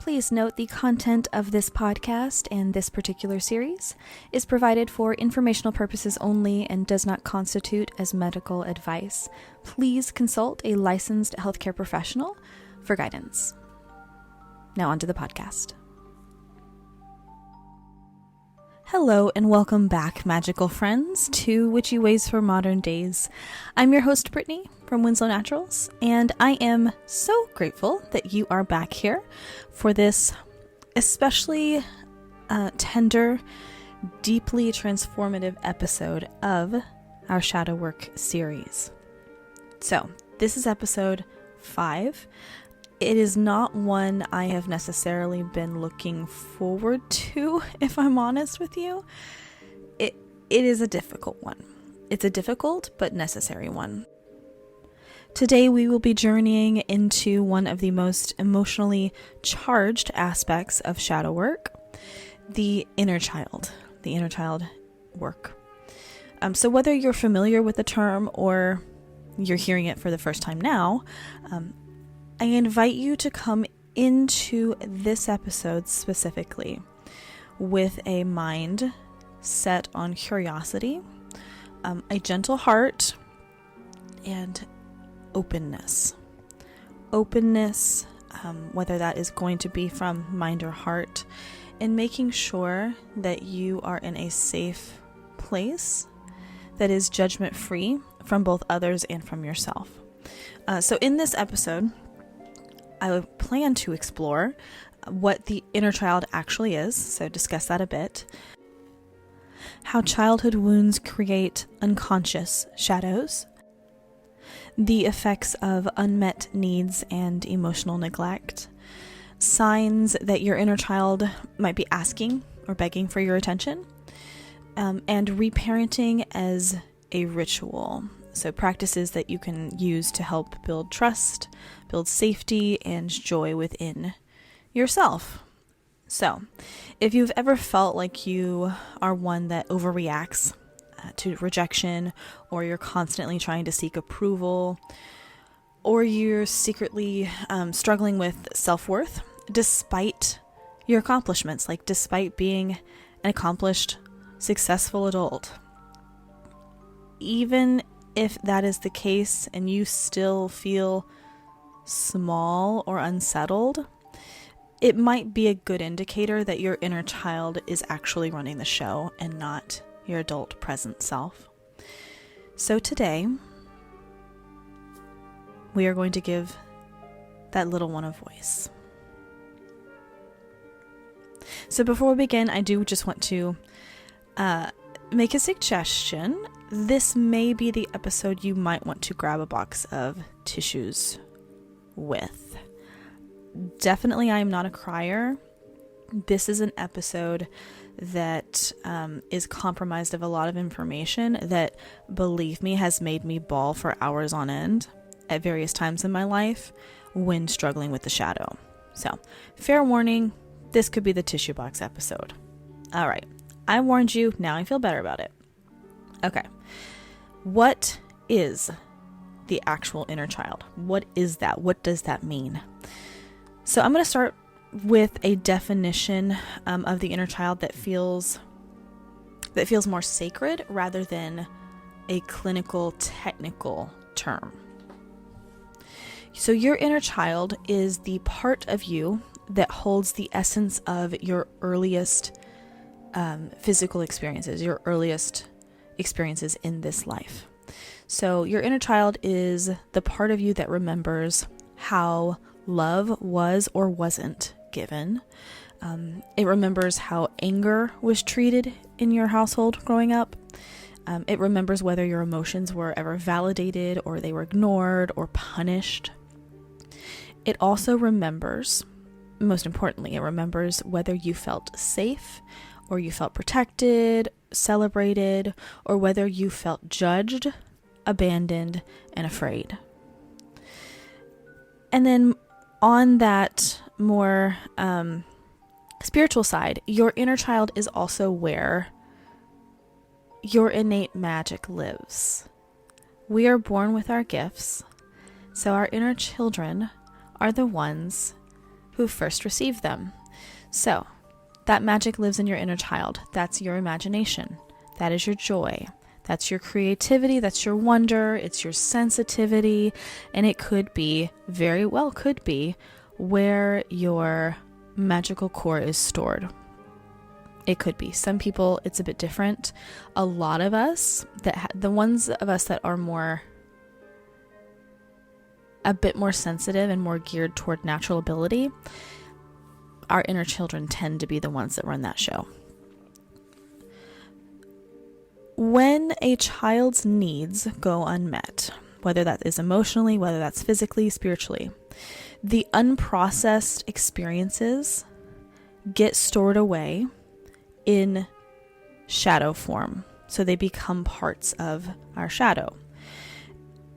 Please note the content of this podcast and this particular series is provided for informational purposes only and does not constitute as medical advice. Please consult a licensed healthcare professional for guidance. Now on to the podcast. Hello and welcome back, magical friends, to Witchy Ways for Modern Days. I'm your host, Brittany, from Winslow Naturals, and I am so grateful that you are back here for this especially tender, deeply transformative episode of our Shadow Work series. So, this is episode 5. It is not one I have necessarily been looking forward to, if I'm honest with you. It is a difficult one. It's a difficult but necessary one. Today we will be journeying into one of the most emotionally charged aspects of shadow work, the inner child work. So whether you're familiar with the term or you're hearing it for the first time now, I invite you to come into this episode specifically with a mind set on curiosity, a gentle heart, and openness. Openness, whether that is going to be from mind or heart, and making sure that you are in a safe place that is judgment-free from both others and from yourself. So in this episode, I would plan to explore what the inner child actually is, so discuss that a bit, how childhood wounds create unconscious shadows, the effects of unmet needs and emotional neglect, signs that your inner child might be asking or begging for your attention, and reparenting as a ritual. So practices that you can use to help build trust, build safety, and joy within yourself. So, if you've ever felt like you are one that overreacts to rejection, or you're constantly trying to seek approval, or you're secretly struggling with self-worth despite your accomplishments, like despite being an accomplished, successful adult, even if that is the case and you still feel small or unsettled, it might be a good indicator that your inner child is actually running the show and not your adult present self. So today, we are going to give that little one a voice. So before we begin, I do just want to make a suggestion. This may be the episode you might want to grab a box of tissues with. Definitely, I am not a crier. This is an episode that is compromised of a lot of information that, believe me, has made me bawl for hours on end at various times in my life when struggling with the shadow. So, fair warning, this could be the tissue box episode. All right, I warned you, now I feel better about it. Okay, what is the actual inner child? What is that? What does that mean? So I'm going to start with a definition of the inner child that feels more sacred rather than a clinical, technical term. So your inner child is the part of you that holds the essence of your earliest physical experiences, your earliest experiences in this life. So your inner child is the part of you that remembers how love was or wasn't given. It remembers how anger was treated in your household growing up. It remembers whether your emotions were ever validated or they were ignored or punished. It also remembers, most importantly, it remembers whether you felt safe or you felt protected, celebrated, or whether you felt judged, abandoned, and afraid. And then on that more spiritual side, your inner child is also where your innate magic lives. We are born with our gifts, so our inner children are the ones who first received them. So that magic lives in your inner child. That's your imagination. That is your joy. That's your creativity. That's your wonder. It's your sensitivity. And it could be, very well could be, where your magical core is stored. It could be. Some people, it's a bit different. A lot of us, the ones of us that are a bit more sensitive and more geared toward natural ability, our inner children tend to be the ones that run that show. When a child's needs go unmet, whether that is emotionally, whether that's physically, spiritually, the unprocessed experiences get stored away in shadow form. So they become parts of our shadow.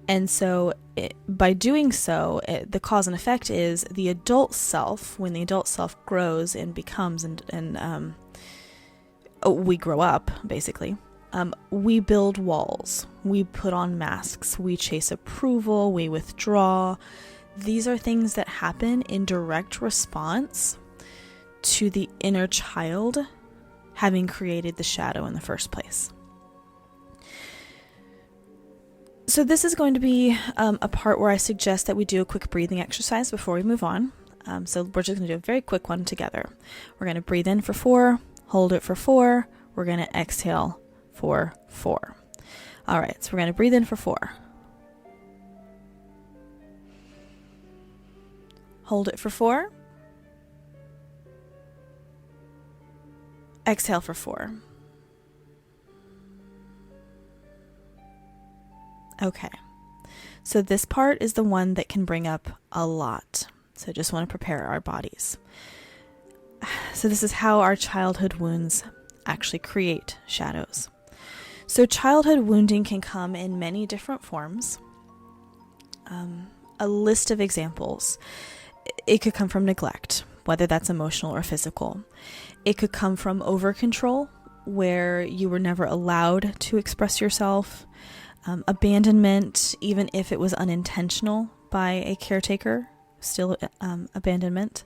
And so by doing so, the cause and effect is the adult self, when the adult self grows and becomes, we grow up, basically. We build walls, we put on masks, we chase approval, we withdraw. These are things that happen in direct response to the inner child having created the shadow in the first place. So this is going to be a part where I suggest that we do a quick breathing exercise before we move on. So we're just going to do a very quick one together. We're going to breathe in for 4, hold it for 4. We're going to exhale for 4. All right, so we're going to breathe in for 4. Hold it for 4. Exhale for 4. Okay, so this part is the one that can bring up a lot. So just want to prepare our bodies. So this is how our childhood wounds actually create shadows. So childhood wounding can come in many different forms. A list of examples. It could come from neglect, whether that's emotional or physical. It could come from over-control, where you were never allowed to express yourself. Abandonment, even if it was unintentional by a caretaker, still abandonment.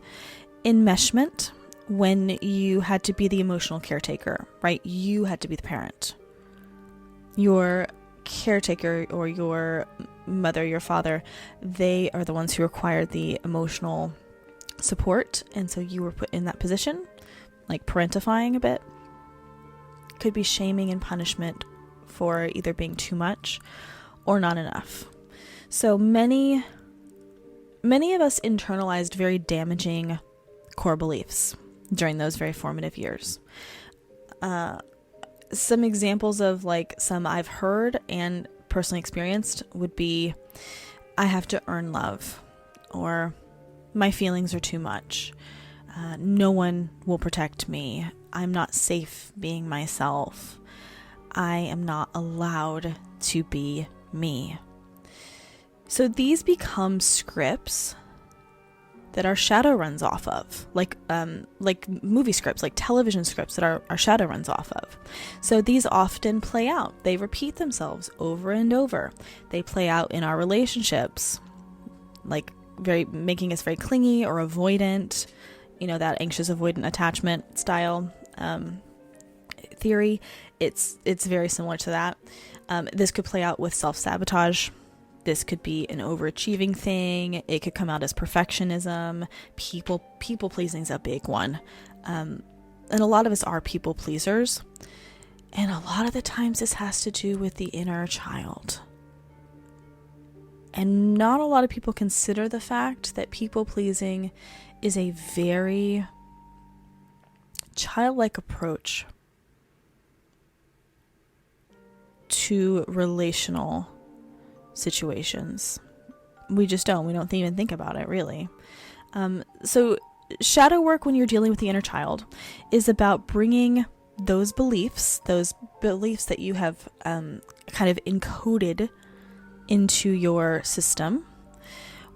Enmeshment, when you had to be the emotional caretaker, right? You had to be the parent. Your caretaker or your mother, your father, they are the ones who required the emotional support, and so you were put in that position, like parentifying a bit. Could be shaming and punishment for either being too much or not enough. So many of us internalized very damaging core beliefs during those very formative years. Some examples of some I've heard and personally experienced would be, I have to earn love, or my feelings are too much. No one will protect me. I'm not safe being myself. I am not allowed to be me. So these become scripts that our shadow runs off of, like movie scripts, like television scripts that our shadow runs off of. So these often play out. They repeat themselves over and over. They play out in our relationships, making us very clingy or avoidant, that anxious avoidant attachment style theory. It's very similar to that. This could play out with self-sabotage. This could be an overachieving thing. It could come out as perfectionism. People pleasing is a big one. And a lot of us are people pleasers. And a lot of the times this has to do with the inner child. And not a lot of people consider the fact that people pleasing is a very childlike approach to relational situations. We don't even think about it, really. So shadow work, when you're dealing with the inner child, is about bringing those beliefs that you have kind of encoded into your system.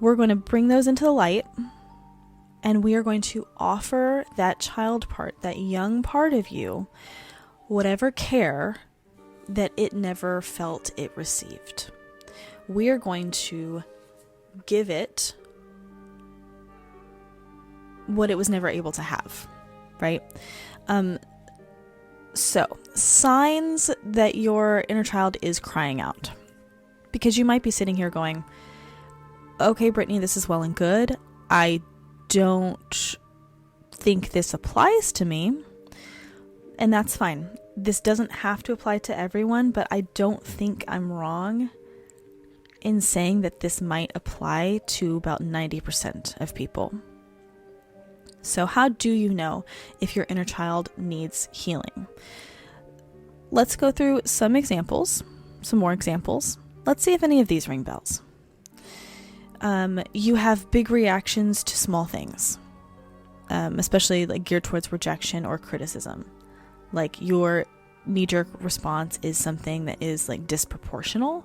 We're going to bring those into the light, and we are going to offer that child part, that young part of you, whatever care that it never felt it received. We are going to give it what it was never able to have, right? So signs that your inner child is crying out, because you might be sitting here going, okay, Brittany, this is well and good. I don't think this applies to me, and that's fine. This doesn't have to apply to everyone, but I don't think I'm wrong in saying that this might apply to about 90% of people. So how do you know if your inner child needs healing? Let's go through some more examples. Let's see if any of these ring bells. You have big reactions to small things, especially like geared towards rejection or criticism. Like your knee-jerk response is something that is like disproportional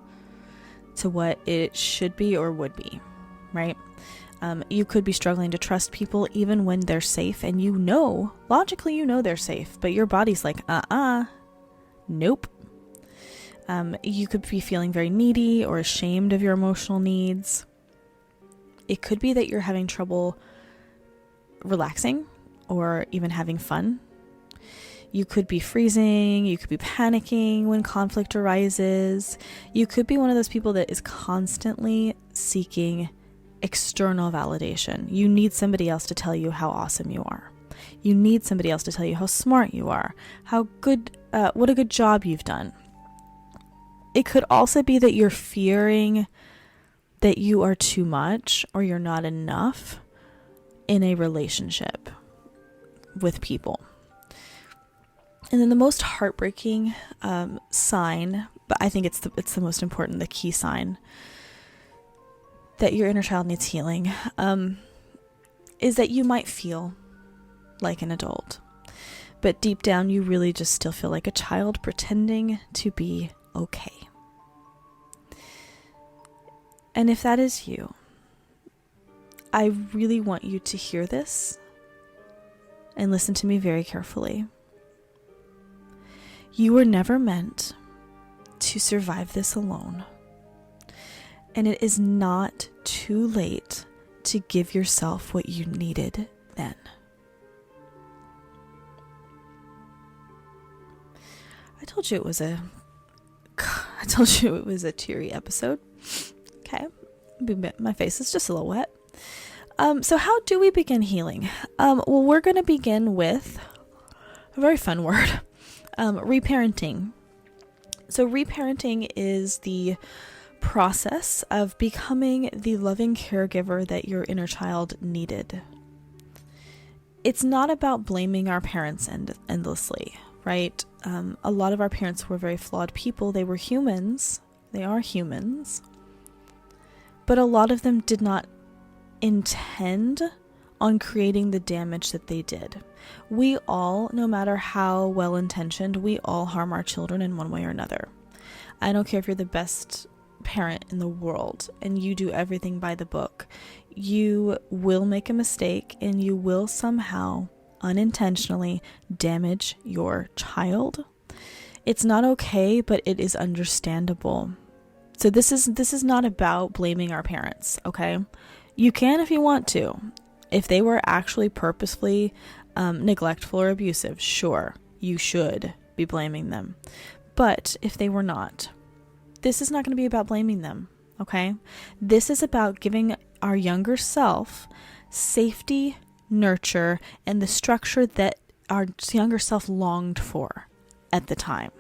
to what it should be or would be, right? You could be struggling to trust people even when they're safe, and logically you know they're safe, but your body's like, nope. You could be feeling very needy or ashamed of your emotional needs. It could be that you're having trouble relaxing or even having fun. You could be freezing. You could be panicking when conflict arises. You could be one of those people that is constantly seeking external validation. You need somebody else to tell you how awesome you are. You need somebody else to tell you how smart you are, how good, what a good job you've done. It could also be that you're fearing that you are too much or you're not enough in a relationship with people. And then the most heartbreaking sign, but I think it's the most important, the key sign that your inner child needs healing, is that you might feel like an adult, but deep down you really just still feel like a child pretending to be okay. And if that is you, I really want you to hear this and listen to me very carefully. You were never meant to survive this alone. And it is not too late to give yourself what you needed then. I told you it was a teary episode. Okay. My face is just a little wet. So how do we begin healing? Well, we're going to begin with a very fun word. Reparenting. So reparenting is the process of becoming the loving caregiver that your inner child needed. It's not about blaming our parents endlessly, right? A lot of our parents were very flawed people. They were humans. They are humans. But a lot of them did not intend on creating the damage that they did. We all, no matter how well-intentioned, we all harm our children in one way or another. I don't care if you're the best parent in the world and you do everything by the book. You will make a mistake and you will somehow unintentionally damage your child. It's not okay, but it is understandable. So this is not about blaming our parents, okay? You can if you want to. If they were actually purposefully neglectful or abusive, sure, you should be blaming them. But if they were not, this is not going to be about blaming them, okay? This is about giving our younger self safety, nurture, and the structure that our younger self longed for at the time.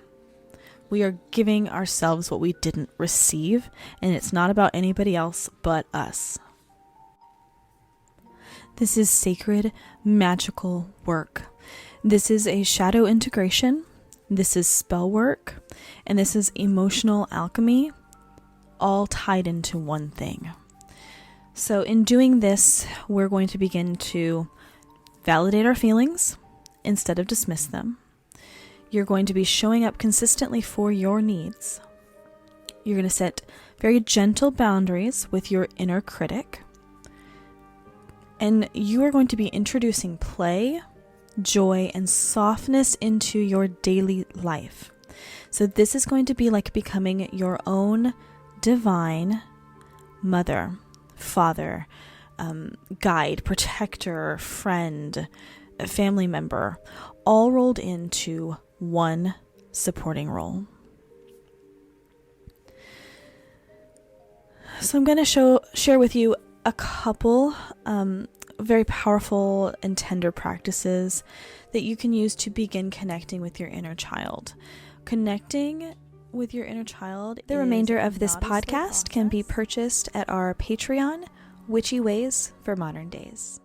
We are giving ourselves what we didn't receive, and it's not about anybody else but us. This is sacred, magical work. This is a shadow integration. This is spell work. And this is emotional alchemy, all tied into one thing. So in doing this, we're going to begin to validate our feelings instead of dismiss them. You're going to be showing up consistently for your needs. You're going to set very gentle boundaries with your inner critic. And you are going to be introducing play, joy, and softness into your daily life. So this is going to be like becoming your own divine mother, father, guide, protector, friend, family member, all rolled into one supporting role. So I'm going to share with you a couple very powerful and tender practices that you can use to begin connecting with your inner child. Connecting with your inner child. The remainder of this podcast can be purchased at our Patreon, Witchy Ways for Modern Days.